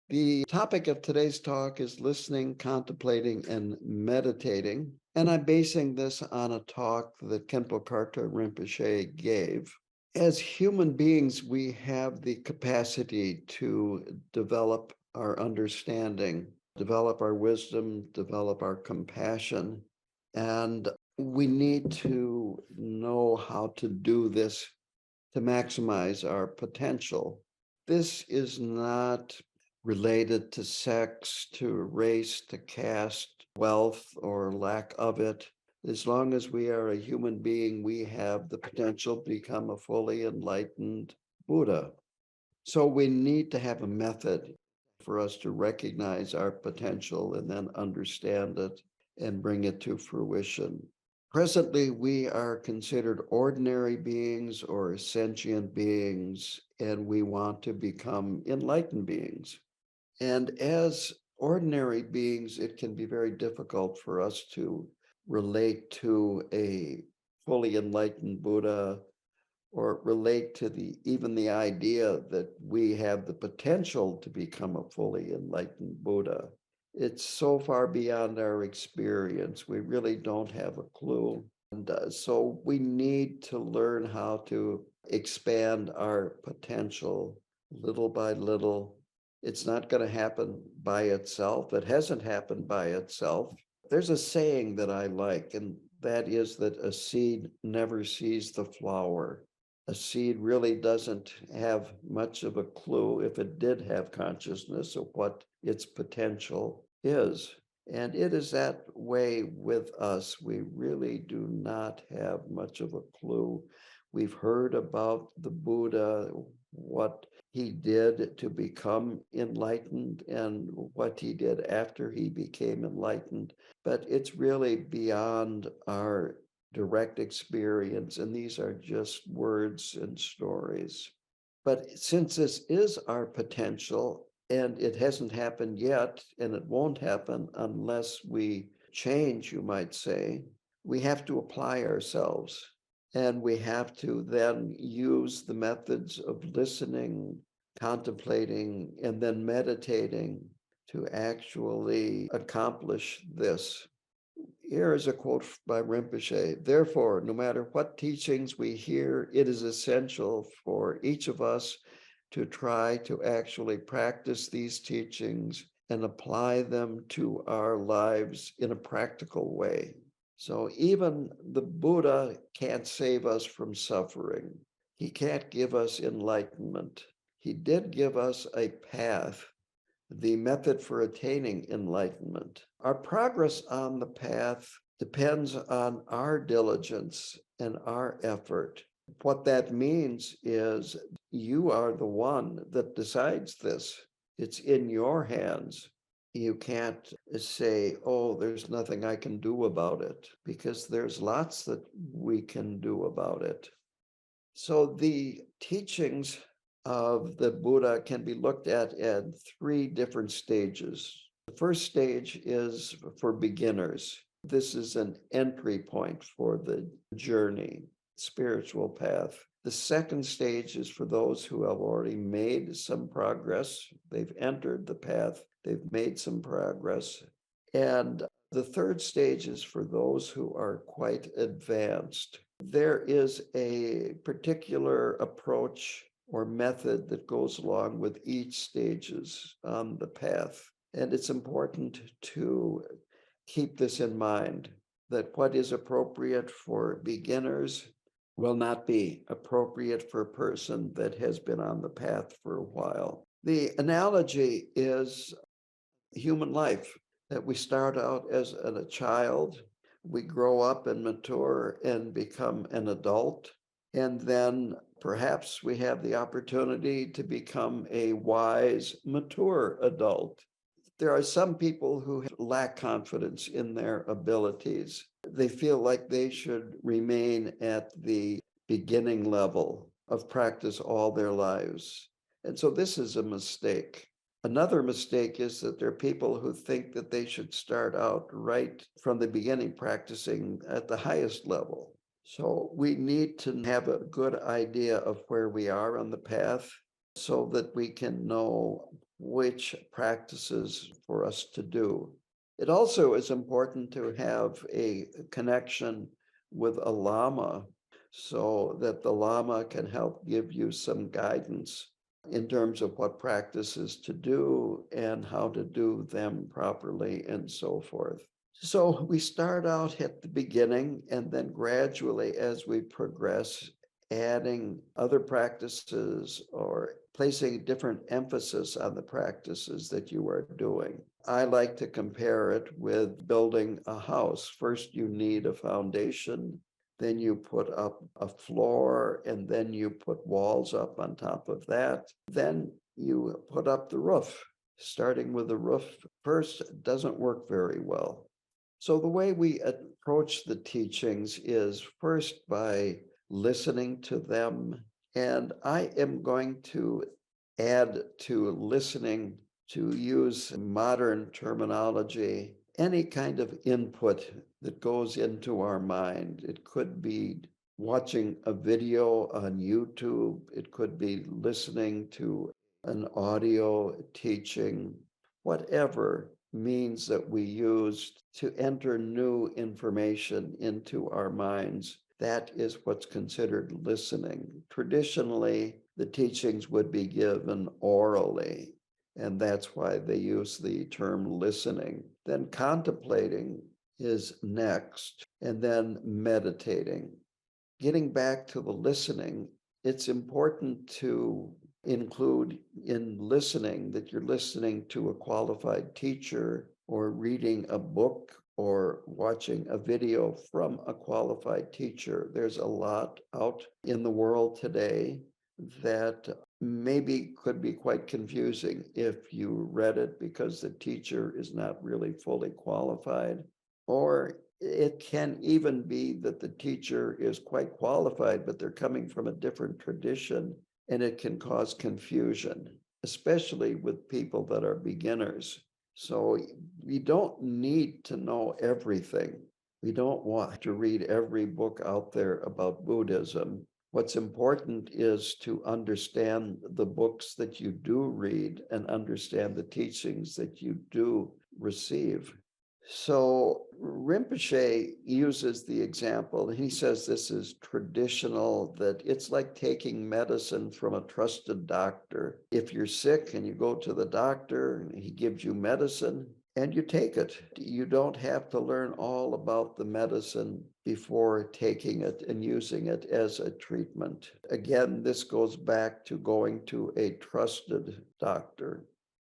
The topic of today's talk is listening, contemplating, and meditating. And I'm basing this on a talk that Khenpo Karthar Rinpoche gave. As human beings, we have the capacity to develop our understanding, develop our wisdom, develop our compassion. And we need to know how to do this to maximize our potential. This is not related to sex, to race, to caste, wealth, or lack of it. As long as we are a human being, we have the potential to become a fully enlightened Buddha. So we need to have a method for us to recognize our potential and then understand it and bring it to fruition. Presently, we are considered ordinary beings or sentient beings, and we want to become enlightened beings. And as ordinary beings, it can be very difficult for us to relate to a fully enlightened Buddha or relate to even the idea that we have the potential to become a fully enlightened Buddha. It's so far beyond our experience. We really don't have a clue. And so we need to learn how to expand our potential little by little. It's not going to happen by itself. It hasn't happened by itself. There's a saying that I like, and that is that a seed never sees the flower. A seed really doesn't have much of a clue, if it did have consciousness, of what its potential is. And it is that way with us. We really do not have much of a clue. We've heard about the Buddha, what he did to become enlightened and what he did after he became enlightened. But it's really beyond our direct experience, and these are just words and stories. But since this is our potential, and it hasn't happened yet, and it won't happen unless we change, you might say, we have to apply ourselves. And we have to then use the methods of listening, contemplating, and then meditating to actually accomplish this. Here is a quote by Rinpoche. Therefore, no matter what teachings we hear, it is essential for each of us to try to actually practice these teachings and apply them to our lives in a practical way. So even the Buddha can't save us from suffering. He can't give us enlightenment. He did give us a path, the method for attaining enlightenment. Our progress on the path depends on our diligence and our effort. What that means is you are the one that decides this. It's in your hands. You can't say, oh, there's nothing I can do about it, because there's lots that we can do about it. So the teachings of the Buddha can be looked at in three different stages. The first stage is for beginners. This is an entry point for the journey, spiritual path. The second stage is for those who have already made some progress. They've entered the path, they've made some progress. And the third stage is for those who are quite advanced. There is a particular approach or method that goes along with each stages on the path. And it's important to keep this in mind, that what is appropriate for beginners will not be appropriate for a person that has been on the path for a while. The analogy is human life, that we start out as a child, we grow up and mature and become an adult, and then perhaps we have the opportunity to become a wise, mature adult. There are some people who lack confidence in their abilities. They feel like they should remain at the beginning level of practice all their lives. And so this is a mistake. Another mistake is that there are people who think that they should start out right from the beginning practicing at the highest level. So we need to have a good idea of where we are on the path so that we can know which practices for us to do. It also is important to have a connection with a lama so that the lama can help give you some guidance in terms of what practices to do and how to do them properly and so forth. So we start out at the beginning and then gradually as we progress, adding other practices or placing different emphasis on the practices that you are doing. I like to compare it with building a house. First, you need a foundation, then you put up a floor, and then you put walls up on top of that. Then you put up the roof. Starting with the roof first doesn't work very well. So the way we approach the teachings is first by listening to them. And I am going to add to listening, to use modern terminology, any kind of input that goes into our mind. It could be watching a video on YouTube, it could be listening to an audio teaching, whatever means that we use to enter new information into our minds. That is what's considered listening. Traditionally, the teachings would be given orally, and that's why they use the term listening. Then contemplating is next, and then meditating. Getting back to the listening, it's important to include in listening that you're listening to a qualified teacher or reading a book or watching a video from a qualified teacher. There's a lot out in the world today that maybe could be quite confusing if you read it because the teacher is not really fully qualified, or it can even be that the teacher is quite qualified, but they're coming from a different tradition, and it can cause confusion, especially with people that are beginners. So we don't need to know everything. We don't want to read every book out there about Buddhism. What's important is to understand the books that you do read and understand the teachings that you do receive. So Rinpoche uses the example, he says this is traditional, that it's like taking medicine from a trusted doctor. If you're sick and you go to the doctor, he gives you medicine and you take it. You don't have to learn all about the medicine before taking it and using it as a treatment. Again, this goes back to going to a trusted doctor.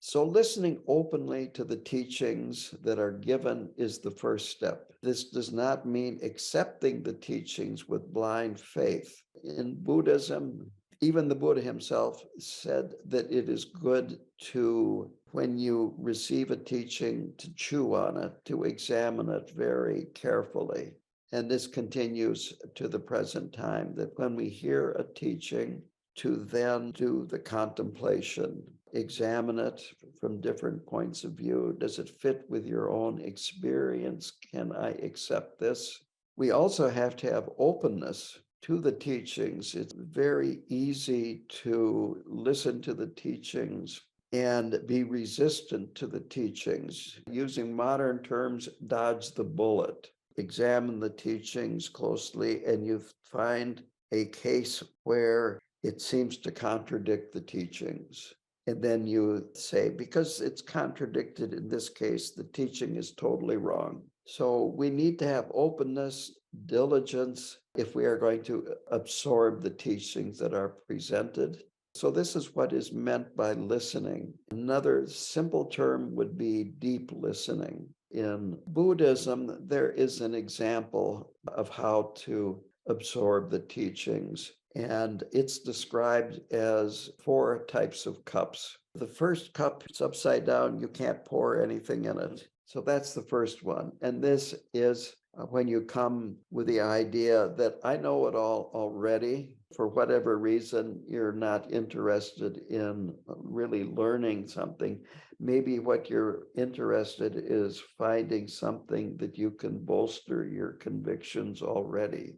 So listening openly to the teachings that are given is the first step. This does not mean accepting the teachings with blind faith. In Buddhism, even the Buddha himself said that it is good to, when you receive a teaching, to chew on it, to examine it very carefully. And this continues to the present time, that when we hear a teaching, to then do the contemplation, examine it from different points of view. Does it fit with your own experience? Can I accept this? We also have to have openness to the teachings. It's very easy to listen to the teachings and be resistant to the teachings. Using modern terms, dodge the bullet. Examine the teachings closely, and you find a case where it seems to contradict the teachings. And then you say, because it's contradicted in this case, the teaching is totally wrong. So we need to have openness, diligence, if we are going to absorb the teachings that are presented. So this is what is meant by listening. Another simple term would be deep listening. In Buddhism, there is an example of how to absorb the teachings, and it's described as 4 types of cups. The first cup is upside down, you can't pour anything in it. So that's the first one. And this is when you come with the idea that I know it all already. For whatever reason, you're not interested in really learning something. Maybe what you're interested in is finding something that you can bolster your convictions already.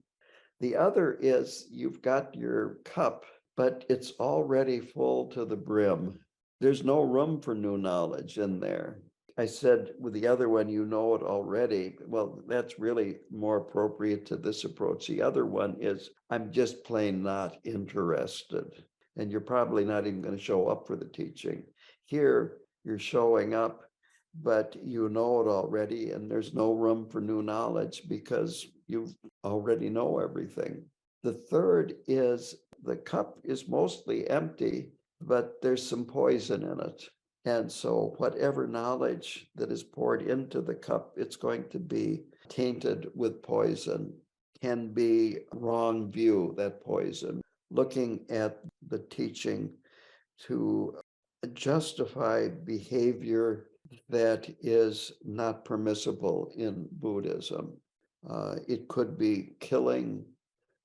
The other is you've got your cup but it's already full to the brim. There's no room for new knowledge in there. I said with the other one, you know it already. Well, that's really more appropriate to this approach. The other one is, I'm just plain not interested. And you're probably not even going to show up for the teaching. Here, you're showing up, but you know it already, and there's no room for new knowledge because you already know everything. The third is the cup is mostly empty, but there's some poison in it. And so whatever knowledge that is poured into the cup, it's going to be tainted with poison, can be wrong view, that poison, looking at the teaching to justify behavior that is not permissible in Buddhism. It could be killing.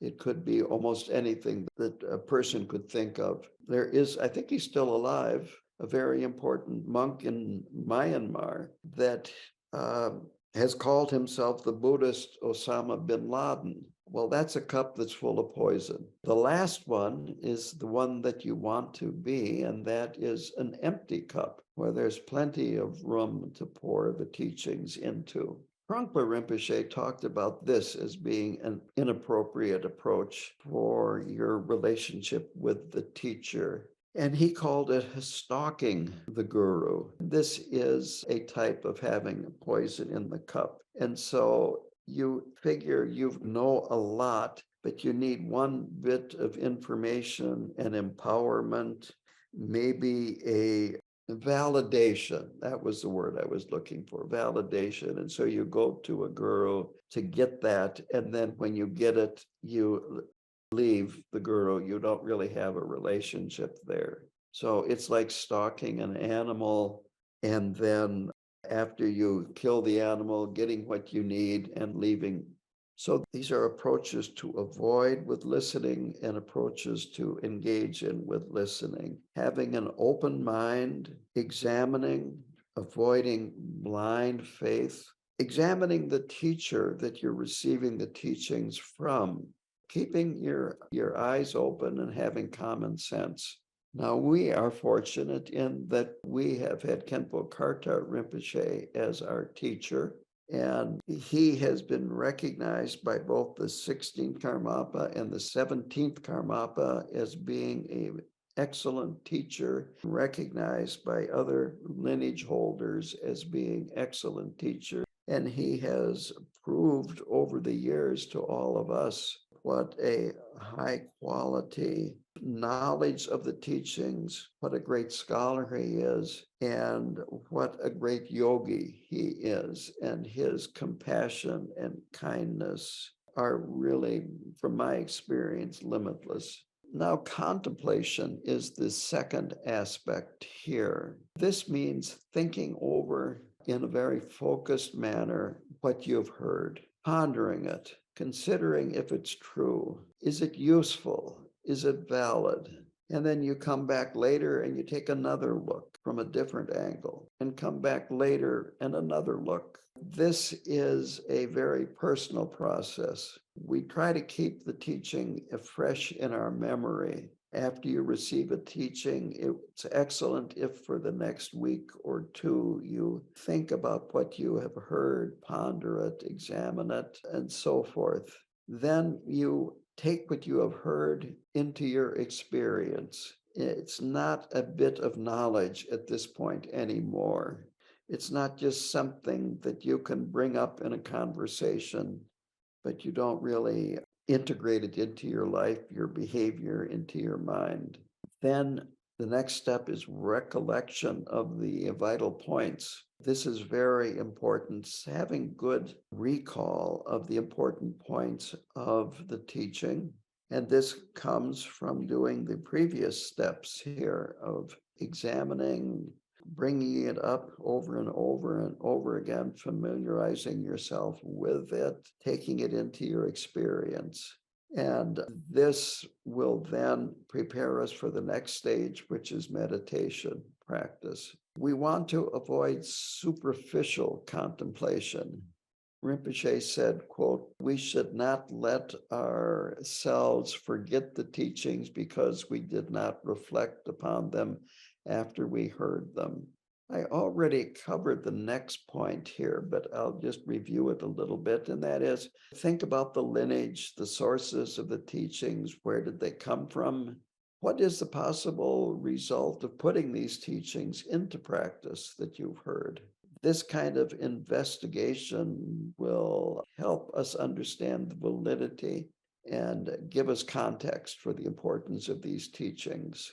It could be almost anything that a person could think of. There is, I think he's still alive, a very important monk in Myanmar that has called himself the Buddhist Osama bin Laden. Well, that's a cup that's full of poison. The last one is the one that you want to be, and that is an empty cup where there's plenty of room to pour the teachings into. Trungpa Rinpoche talked about this as being an inappropriate approach for your relationship with the teacher. And he called it stalking the guru. This is a type of having poison in the cup. And so you figure you know a lot, but you need one bit of information and empowerment, maybe a validation. That was the word I was looking for, validation. And so you go to a guru to get that. And then when you get it, you leave the guru. You don't really have a relationship there. So it's like stalking an animal, and then after you kill the animal, getting what you need and leaving. So these are approaches to avoid with listening and approaches to engage in with listening. Having an open mind, examining, avoiding blind faith, examining the teacher that you're receiving the teachings from, keeping your eyes open and having common sense. Now, we are fortunate in that we have had Khenpo Karthar Rinpoche as our teacher, and he has been recognized by both the 16th Karmapa and the 17th Karmapa as being an excellent teacher, recognized by other lineage holders as being excellent teachers. And he has proved over the years to all of us what a high quality knowledge of the teachings, what a great scholar he is, and what a great yogi he is. And his compassion and kindness are really, from my experience, limitless. Now, contemplation is the second aspect here. This means thinking over in a very focused manner what you've heard, pondering it, considering if it's true. Is it useful? Is it valid? And then you come back later and you take another look from a different angle and come back later and another look. This is a very personal process. We try to keep the teaching fresh in our memory. After you receive a teaching, it's excellent if for the next week or two you think about what you have heard, ponder it, examine it, and so forth. Then you take what you have heard into your experience. It's not a bit of knowledge at this point anymore. It's not just something that you can bring up in a conversation, but you don't really integrate it into your life, your behavior, into your mind. Then the next step is recollection of the vital points. This is very important, having good recall of the important points of the teaching. And this comes from doing the previous steps here of examining, bringing it up over and over and over again, familiarizing yourself with it, taking it into your experience. And this will then prepare us for the next stage, which is meditation practice. We want to avoid superficial contemplation. Rinpoche said, quote, "We should not let ourselves forget the teachings because we did not reflect upon them after we heard them." I already covered the next point here, but I'll just review it a little bit. And that is, think about the lineage, the sources of the teachings. Where did they come from? What is the possible result of putting these teachings into practice that you've heard? This kind of investigation will help us understand the validity and give us context for the importance of these teachings.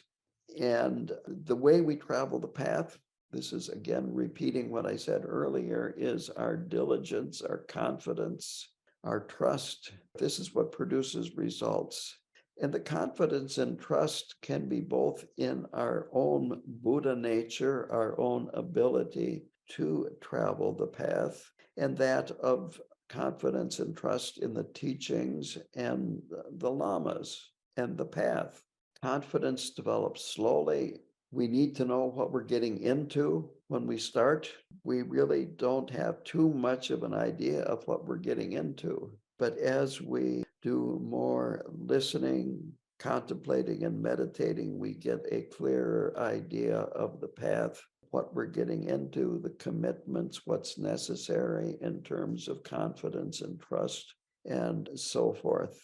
And the way we travel the path, this is again repeating what I said earlier, is our diligence, our confidence, our trust. This is what produces results. And the confidence and trust can be both in our own Buddha nature, our own ability to travel the path, and that of confidence and trust in the teachings and the lamas and the path. Confidence develops slowly. We need to know what we're getting into when we start. We really don't have too much of an idea of what we're getting into. But as we do more listening, contemplating, and meditating, we get a clearer idea of the path, what we're getting into, the commitments, what's necessary in terms of confidence and trust, and so forth.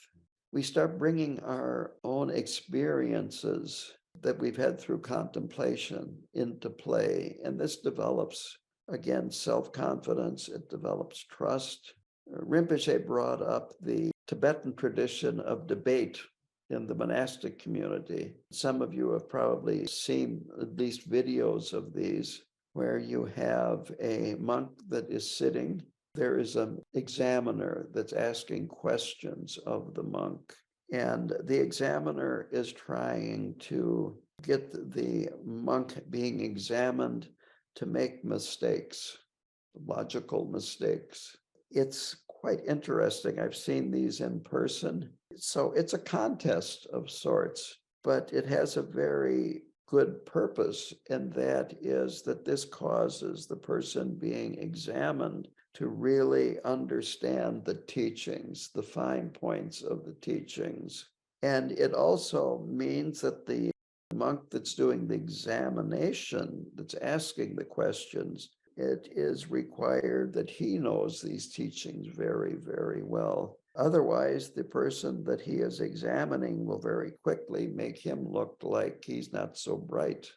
We start bringing our own experiences that we've had through contemplation into play, and this develops, again, self-confidence, it develops trust. Rinpoche brought up the Tibetan tradition of debate in the monastic community. Some of you have probably seen at least videos of these, where you have a monk that is sitting. There is an examiner that's asking questions of the monk, and the examiner is trying to get the monk being examined to make mistakes, logical mistakes. It's quite interesting. I've seen these in person. So it's a contest of sorts, but it has a very good purpose, and that is that this causes the person being examined to really understand the teachings, the fine points of the teachings. And it also means that the monk that's doing the examination, that's asking the questions, it is required that he knows these teachings very, very well. Otherwise, the person that he is examining will very quickly make him look like he's not so bright.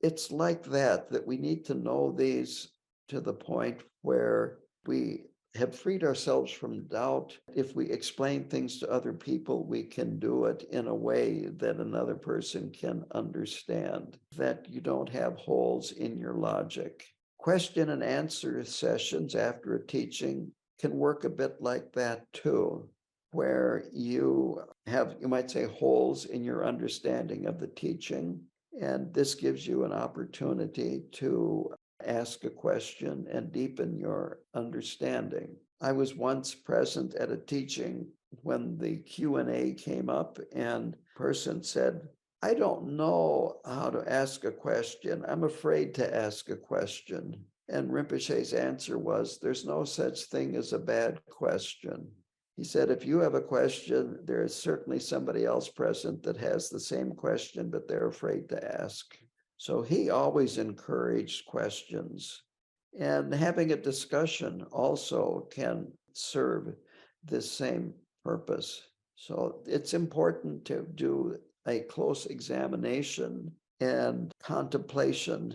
It's like that we need to know these to the point where we have freed ourselves from doubt. If we explain things to other people, we can do it in a way that another person can understand, that you don't have holes in your logic. Question and answer sessions after a teaching can work a bit like that too, where you have, you might say, holes in your understanding of the teaching. And this gives you an opportunity to ask a question and deepen your understanding. I was once present at a teaching when the Q&A came up, and a person said, "I don't know how to ask a question. I'm afraid to ask a question." And Rinpoche's answer was, "There's no such thing as a bad question." He said, "If you have a question, there is certainly somebody else present that has the same question, but they're afraid to ask." So he always encouraged questions. And having a discussion also can serve this same purpose. So it's important to do a close examination, and contemplation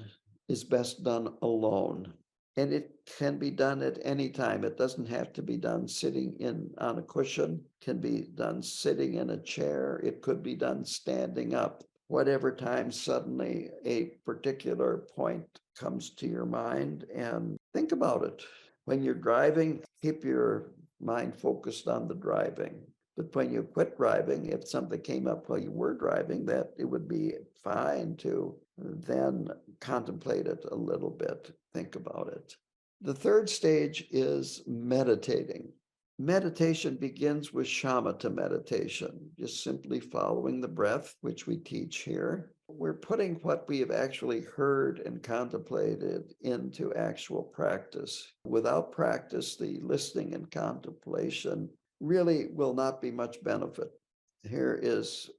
is best done alone. And it can be done at any time. It doesn't have to be done sitting on a cushion. It can be done sitting in a chair. It could be done standing up. Whatever time suddenly a particular point comes to your mind, and think about it. When you're driving, keep your mind focused on the driving. But when you quit driving, if something came up while you were driving, that it would be fine to then contemplate it a little bit, think about it. The third stage is meditating. Meditation begins with shamatha meditation, just simply following the breath, which we teach here. we're putting what we have actually heard and contemplated into actual practice. Without practice, the listening and contemplation really will not be much benefit. Here is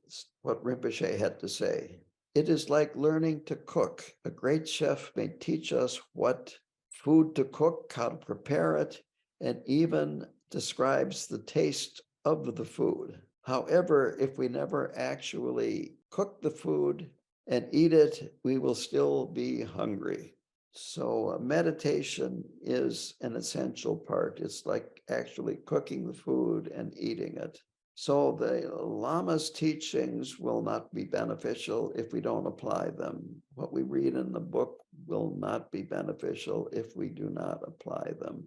what Rinpoche had to say. It is like learning to cook. A great chef may teach us what food to cook, how to prepare it, and even describes the taste of the food. However, if we never actually cook the food and eat it, we will still be hungry. So meditation is an essential part. It's like actually cooking the food and eating it. So the Lama's teachings will not be beneficial if we don't apply them. What we read in the book will not be beneficial if we do not apply them.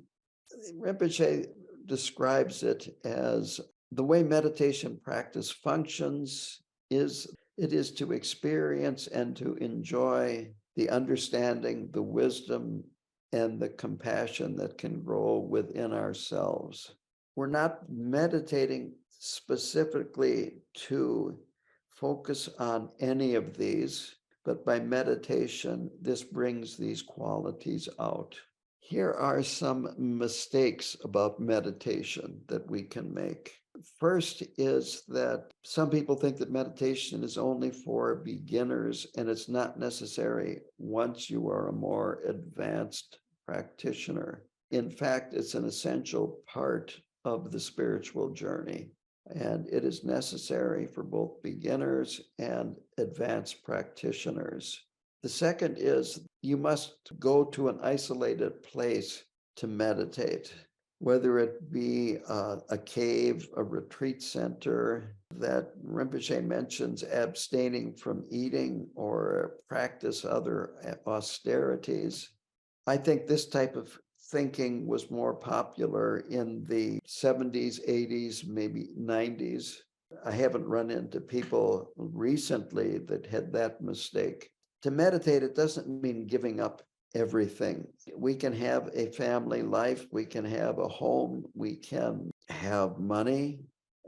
Rinpoche describes it as the way meditation practice functions is it is to experience and to enjoy the understanding, the wisdom, and the compassion that can grow within ourselves. We're not meditating specifically to focus on any of these, but by meditation, this brings these qualities out. Here are some mistakes about meditation that we can make. First is that some people think that meditation is only for beginners, and it's not necessary once you are a more advanced practitioner. In fact, it's an essential part of the spiritual journey, and it is necessary for both beginners and advanced practitioners. The second is you must go to an isolated place to meditate, whether it be a cave, a retreat center that Rinpoche mentions abstaining from eating or practice other austerities. I think this type of thinking was more popular in the 70s, 80s, maybe 90s. I haven't run into people recently that had that mistake. To meditate, it doesn't mean giving up everything. We can have a family life, we can have a home, we can have money,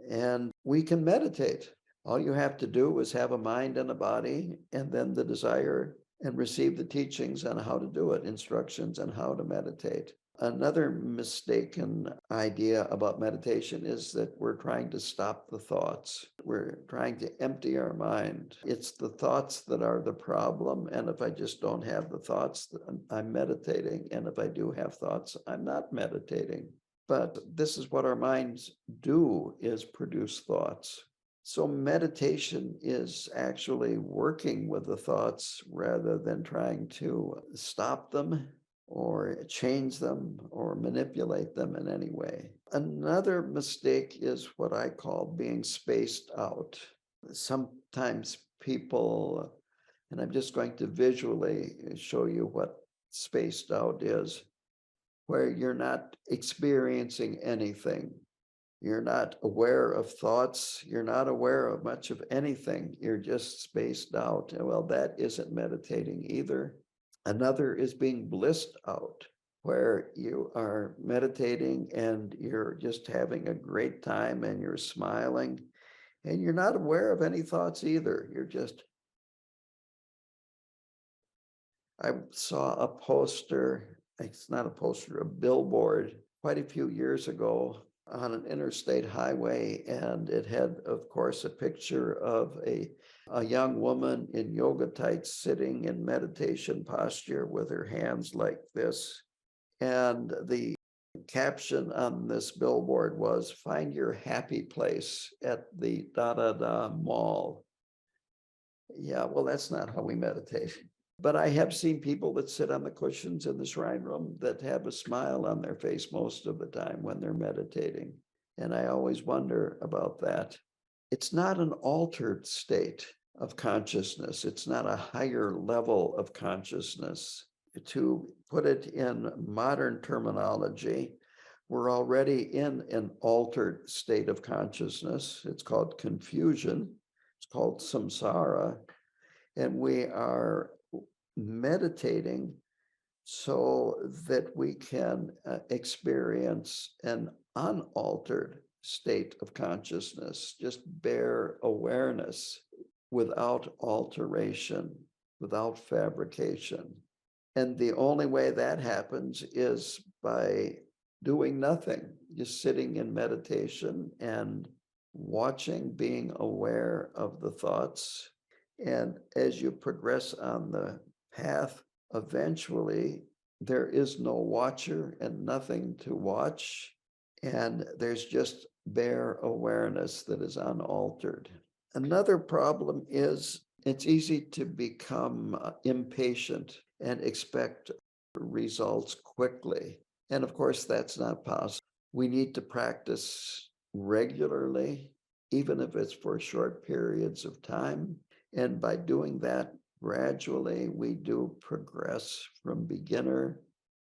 and we can meditate. All you have to do is have a mind and a body, and then the desire, and receive the teachings on how to do it, instructions on how to meditate. Another mistaken idea about meditation is that we're trying to stop the thoughts. We're trying to empty our mind. It's the thoughts that are the problem. And if I just don't have the thoughts, I'm meditating. And if I do have thoughts, I'm not meditating. But this is what our minds do, is produce thoughts. So meditation is actually working with the thoughts rather than trying to stop them or change them or manipulate them in any way. Another mistake is what I call being spaced out. Sometimes people, and I'm just going to visually show you what spaced out is, where you're not experiencing anything. You're not aware of thoughts. You're not aware of much of anything. You're just spaced out. And well, that isn't meditating either. Another is being blissed out, where you are meditating and you're just having a great time and you're smiling and you're not aware of any thoughts either. You're just, I saw a poster, it's not a poster, a billboard quite a few years ago on an interstate highway, and it had, of course, a picture of a young woman in yoga tights sitting in meditation posture with her hands like this. And the caption on this billboard was, "Find your happy place at the da-da-da mall." Yeah, well, that's not how we meditate. But I have seen people that sit on the cushions in the shrine room that have a smile on their face most of the time when they're meditating. And I always wonder about that. It's not an altered state of consciousness. It's not a higher level of consciousness. To put it in modern terminology, we're already in an altered state of consciousness. It's called confusion. It's called samsara. And we are meditating so that we can experience an unaltered state of consciousness, just bare awareness. without alteration, without fabrication. And the only way that happens is by doing nothing, just sitting in meditation and watching, being aware of the thoughts. And as you progress on the path, eventually there is no watcher and nothing to watch. And there's just bare awareness that is unaltered. Another problem is it's easy to become impatient and expect results quickly. And of course, that's not possible. We need to practice regularly, even if it's for short periods of time. And by doing that gradually, we do progress from beginner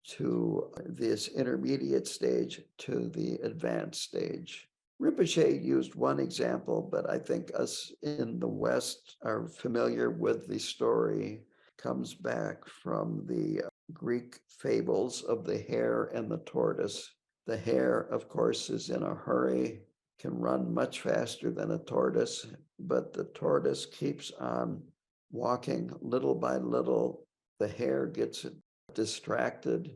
to this intermediate stage to the advanced stage. Rinpoche used one example, but I think us in the West are familiar with the story. Comes back from the Greek fables of the hare and the tortoise. The hare, of course, is in a hurry, can run much faster than a tortoise, but the tortoise keeps on walking little by little. The hare gets distracted,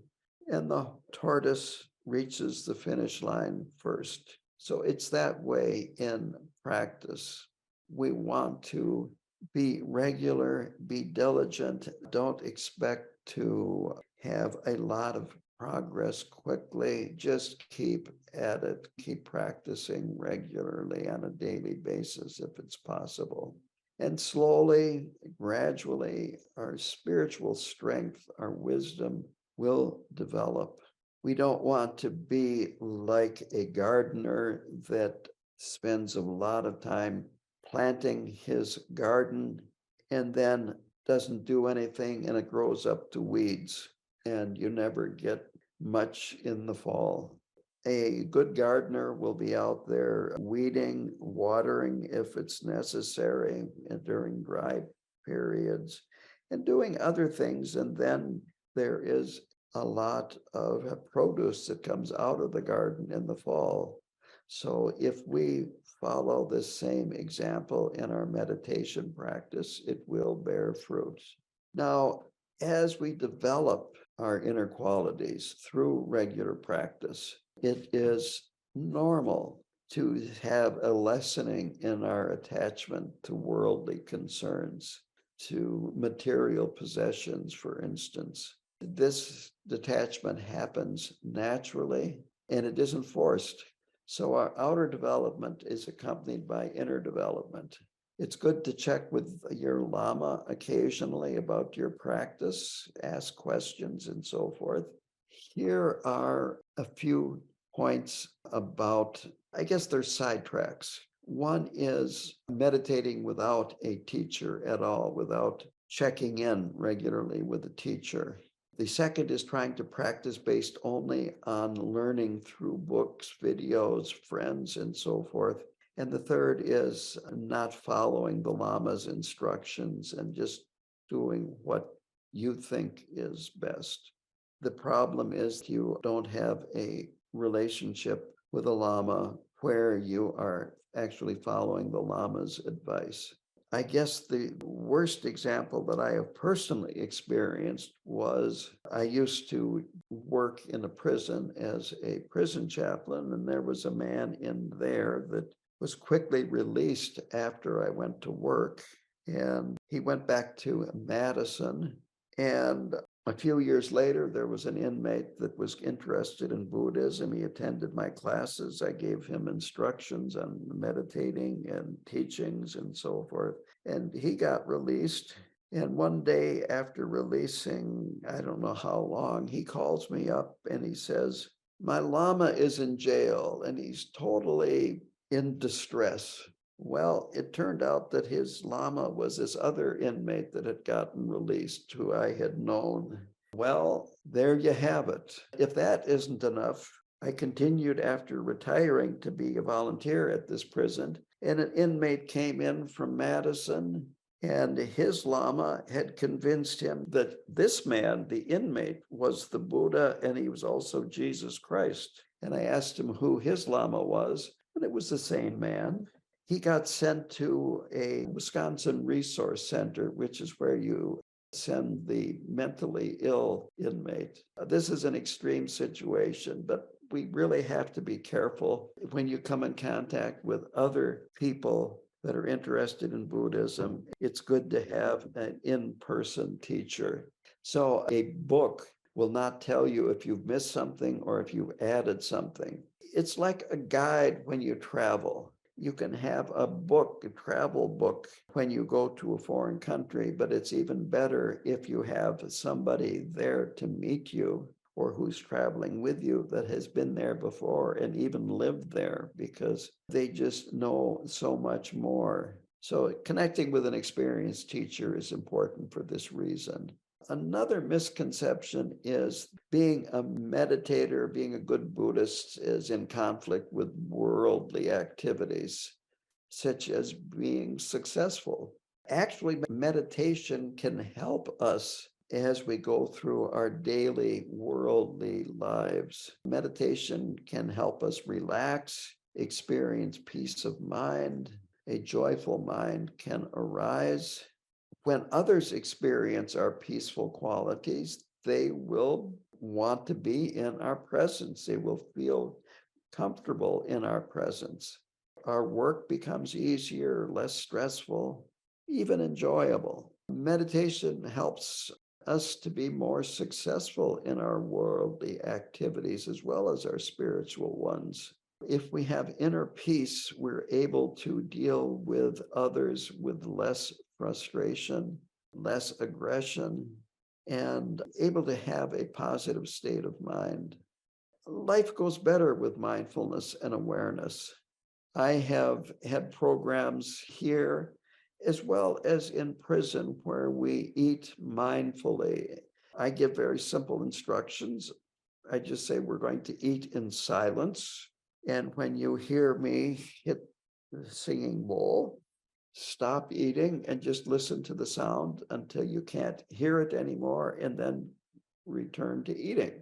and the tortoise reaches the finish line first. So it's that way in practice. We want to be regular, be diligent. Don't expect to have a lot of progress quickly. Just keep at it, keep practicing regularly on a daily basis if it's possible. And slowly, gradually, our spiritual strength, our wisdom will develop. We don't want to be like a gardener that spends a lot of time planting his garden and then doesn't do anything and it grows up to weeds and you never get much in the fall. A good gardener will be out there weeding, watering if it's necessary and during dry periods and doing other things. And then there is a lot of produce that comes out of the garden in the fall. So if we follow this same example in our meditation practice, it will bear fruit. Now, as we develop our inner qualities through regular practice, it is normal to have a lessening in our attachment to worldly concerns, to material possessions, for instance. This detachment happens naturally and it isn't forced. So our outer development is accompanied by inner development. It's good to check with your Lama occasionally about your practice, ask questions and so forth. Here are a few points about, I guess they're sidetracks. One is meditating without a teacher at all, without checking in regularly with a teacher. The second is trying to practice based only on learning through books, videos, friends, and so forth. And the third is not following the Lama's instructions and just doing what you think is best. The problem is you don't have a relationship with a Lama where you are actually following the Lama's advice. I guess the worst example that I have personally experienced was I used to work in a prison as a prison chaplain, and there was a man in there that was quickly released after I went to work. And he went back to Madison. And a few years later, there was an inmate that was interested in Buddhism. He attended my classes. I gave him instructions on meditating and teachings and so forth. And he got released. And one day after releasing, I don't know how long, he calls me up and he says, "My Lama is in jail and he's totally in distress." Well, it turned out that his Lama was this other inmate that had gotten released, who I had known. Well, there you have it. If that isn't enough, I continued after retiring to be a volunteer at this prison, and an inmate came in from Madison, and his Lama had convinced him that this man, the inmate, was the Buddha, and he was also Jesus Christ. And I asked him who his Lama was, and it was the same man. He got sent to a Wisconsin resource center, which is where you send the mentally ill inmate. This is an extreme situation, but we really have to be careful when you come in contact with other people that are interested in Buddhism. It's good to have an in-person teacher. So a book will not tell you if you've missed something or if you've added something. It's like a guide when you travel. You can have a book, a travel book, when you go to a foreign country, but it's even better if you have somebody there to meet you or who's traveling with you that has been there before and even lived there, because they just know so much more. So connecting with an experienced teacher is important for this reason. Another misconception is being a meditator, being a good Buddhist is in conflict with worldly activities, such as being successful. Actually, meditation can help us as we go through our daily worldly lives. Meditation can help us relax, experience peace of mind. A joyful mind can arise. When others experience our peaceful qualities, they will want to be in our presence. They will feel comfortable in our presence. Our work becomes easier, less stressful, even enjoyable. Meditation helps us to be more successful in our worldly activities as well as our spiritual ones. If we have inner peace, we're able to deal with others with less frustration, less aggression, and able to have a positive state of mind. Life goes better with mindfulness and awareness. I have had programs here as well as in prison where we eat mindfully. I give very simple instructions. I just say we're going to eat in silence. And when you hear me hit the singing bowl, stop eating and just listen to the sound until you can't hear it anymore, and then return to eating.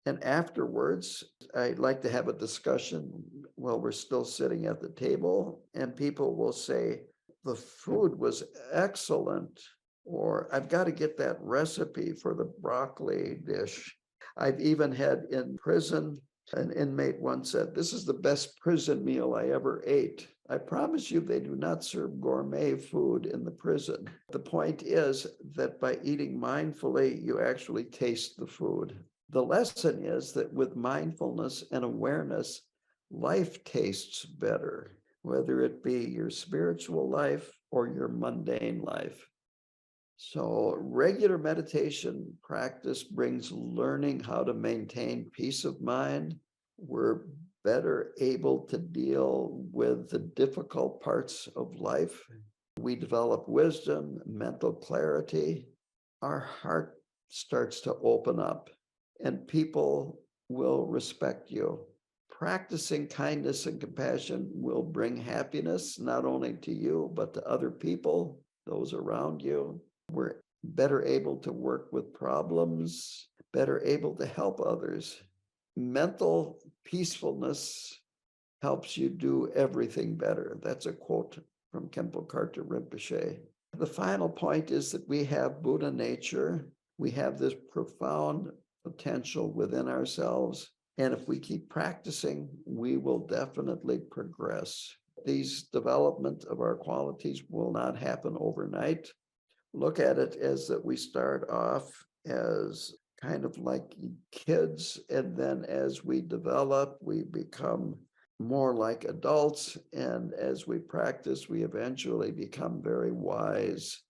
And afterwards, I like to have a discussion while we're still sitting at the table, and people will say, the food was excellent, or I've got to get that recipe for the broccoli dish. I've even had in prison, an inmate once said, this is the best prison meal I ever ate. I promise you, they do not serve gourmet food in the prison. The point is that by eating mindfully, you actually taste the food. The lesson is that with mindfulness and awareness, life tastes better, whether it be your spiritual life or your mundane life. So regular meditation practice brings learning how to maintain peace of mind. We're better able to deal with the difficult parts of life. We develop wisdom, mental clarity. Our heart starts to open up, and people will respect you. Practicing kindness and compassion will bring happiness not only to you, but to other people, those around you. We're better able to work with problems, better able to help others. Mental peacefulness helps you do everything better. That's a quote from Khenpo Karthar Rinpoche. The final point is that we have Buddha nature. We have this profound potential within ourselves. And if we keep practicing, we will definitely progress. These development of our qualities will not happen overnight. Look at it as that we start off as kind of like kids, and then as we develop, we become more like adults, and as we practice, we eventually become very wise